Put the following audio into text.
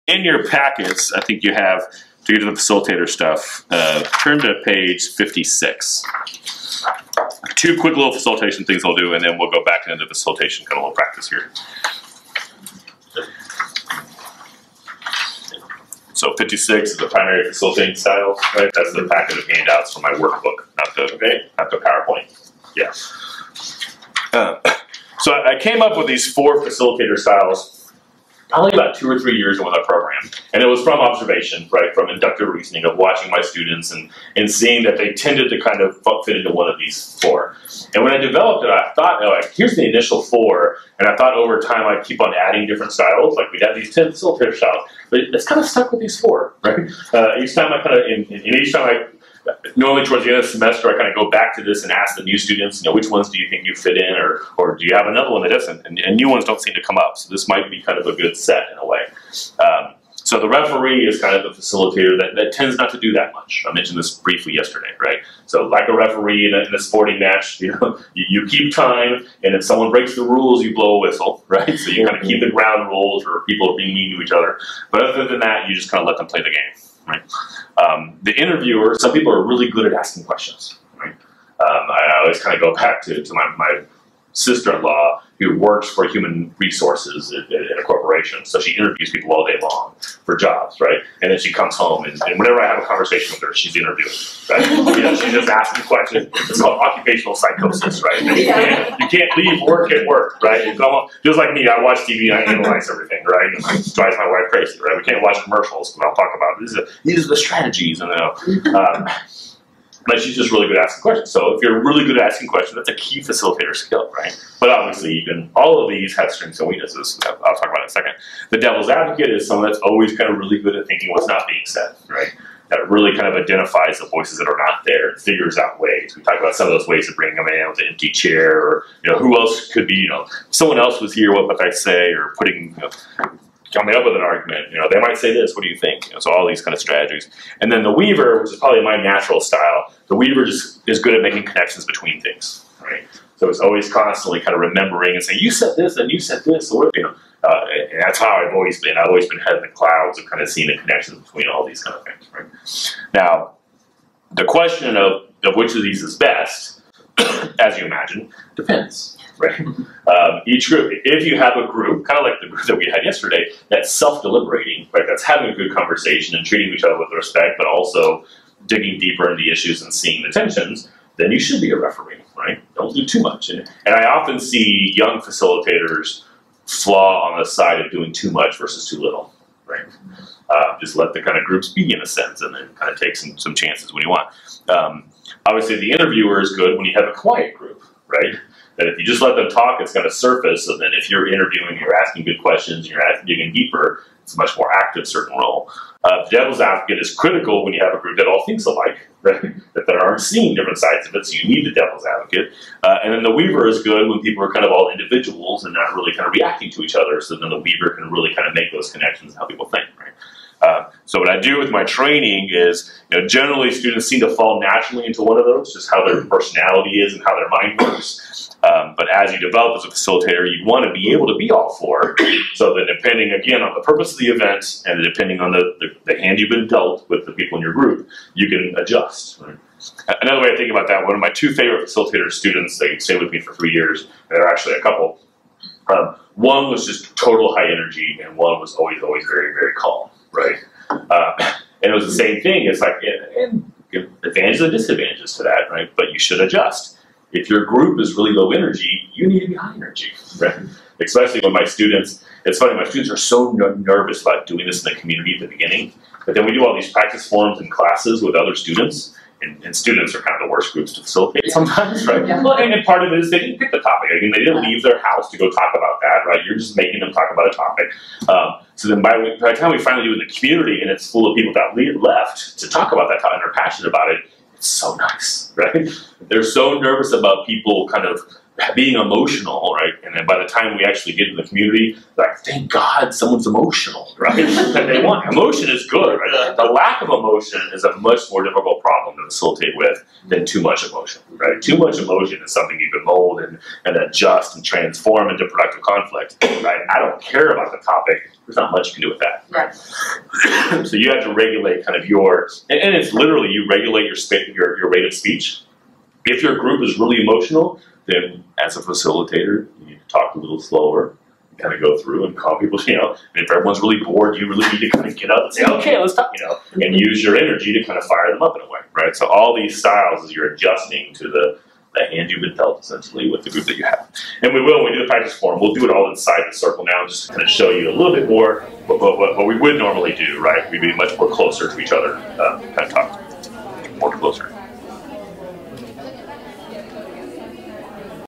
in your packets, I think you have, to get to the facilitator stuff, turn to page 56. Two quick little facilitation things I'll do, and then we'll go back into facilitation, kind of a little practice here. So 56 is the primary facilitating styles, right? That's the packet of handouts from my workbook, not the PowerPoint. Yeah. So I came up with these 4 facilitator styles probably about 2 or 3 years into the program. And it was from observation, right, from inductive reasoning of watching my students and seeing that they tended to kind of fit into one of these 4. And when I developed it, I thought, like, here's the initial 4, and I thought over time I'd keep on adding different styles. Like, we'd have these 10 facilitator styles, but it's kind of stuck with these 4, right? Each time I kind of, each time I, normally towards the end of the semester, I kind of go back to this and ask the new students, which ones do you think you fit in, or do you have another one that doesn't? And new ones don't seem to come up, so this might be kind of a good set in a way. So the referee is kind of the facilitator that tends not to do that much. I mentioned this briefly yesterday, right? So like a referee in a sporting match, you keep time, and if someone breaks the rules, you blow a whistle, right? So you kind of keep the ground rules, or people are being mean to each other. But other than that, you just kind of let them play the game. Right. The interviewer, some people are really good at asking questions. Right? I always kind of go back to my sister-in-law who works for human resources in a corporation. So she interviews people all day long for jobs, right? And then she comes home, and whenever I have a conversation with her, she's interviewing, right? She's just asking questions. It's called occupational psychosis, right? You can't leave work at work, right? Just like me, I watch TV and I analyze everything, right? And it drives my wife crazy, right? We can't watch commercials because I'll talk about these are the strategies, and but she's just really good at asking questions. So if you're really good at asking questions, that's a key facilitator skill, right? But obviously, all of these have strengths and weaknesses. I'll talk about it in a second. The devil's advocate is someone that's always kind of really good at thinking what's not being said, right? That really kind of identifies the voices that are not there and figures out ways. We talked about some of those ways of bringing them in with an empty chair, or who else could be, if someone else was here, what would I say, or putting, coming up with an argument, they might say this, what do you think? So all these kind of strategies. And then the weaver, which is probably my natural style, the weaver just is good at making connections between things, right? So it's always constantly kind of remembering and saying, you said this and you said this, or and that's how I've always been. I've always been head in the clouds of kind of seeing the connections between all these kind of things, right? Now, the question of which of these is best, as you imagine, depends. Right? Each group, if you have a group, kind of like the group that we had yesterday, that's self-deliberating, right? That's having a good conversation and treating each other with respect, but also digging deeper into the issues and seeing the tensions, then you should be a referee, right? Don't do too much. And I often see young facilitators flaw on the side of doing too much versus too little, right? Just let the kind of groups be in a sense, and then kind of take some chances when you want. Obviously, the interviewer is good when you have a quiet group, right? That if you just let them talk, it's going to surface, and then if you're interviewing, you're asking good questions, you're digging deeper, it's a much more active certain role. The devil's advocate is critical when you have a group that all thinks alike, right? That aren't seeing different sides of it, so you need the devil's advocate. And then the weaver is good when people are kind of all individuals and not really kind of reacting to each other, so then the weaver can really kind of make those connections and how people think, right? So what I do with my training is, generally students seem to fall naturally into one of those, just how their personality is and how their mind works. But as you develop as a facilitator, you want to be able to be all 4, so that depending, again, on the purpose of the event and depending on the hand you've been dealt with the people in your group, you can adjust. Right? Another way of thinking about that, one of my 2 favorite facilitator students, they stayed with me for 3 years, there are actually a couple. One was just total high energy, and one was always very, very calm. Right, and it was the same thing. It's like, and advantages and disadvantages to that, right? But you should adjust. If your group is really low energy, you need to be high energy, right? Especially when my students, it's funny, my students are so nervous about doing this in the community at the beginning, but then we do all these practice forums and classes with other students, and students are kind of the worst groups to facilitate sometimes, right? Yeah. Well, and part of it is they didn't pick the topic. I mean, they didn't leave their house to go talk about that, right? You're just making them talk about a topic. So then by the time we finally do it in the community and it's full of people that left to talk about that topic and are passionate about it, it's so nice, right? They're so nervous about people kind of being emotional, right? And then by the time we actually get in the community, like, thank God someone's emotional, right? That they want. Emotion is good, right? The lack of emotion is a much more difficult problem to facilitate with than too much emotion, right? Too much emotion is something you can mold and adjust and transform into productive conflict, right? I don't care about the topic. There's not much you can do with that. Right. So you have to regulate kind of your, and it's literally you regulate your rate of speech. If your group is really emotional, then as a facilitator, you need to talk a little slower, kind of go through and calm people, you know. And if everyone's really bored, you really need to kind of get up and say, okay, let's talk, you know, and use your energy to kind of fire them up in a way, right? So all these styles is you're adjusting to the hand you've been dealt, essentially, with the group that you have. And when we do the practice forum, we'll do it all inside the circle now, just to kind of show you a little bit more what we would normally do, right? We'd be much more closer to each other, kind of talk more closer.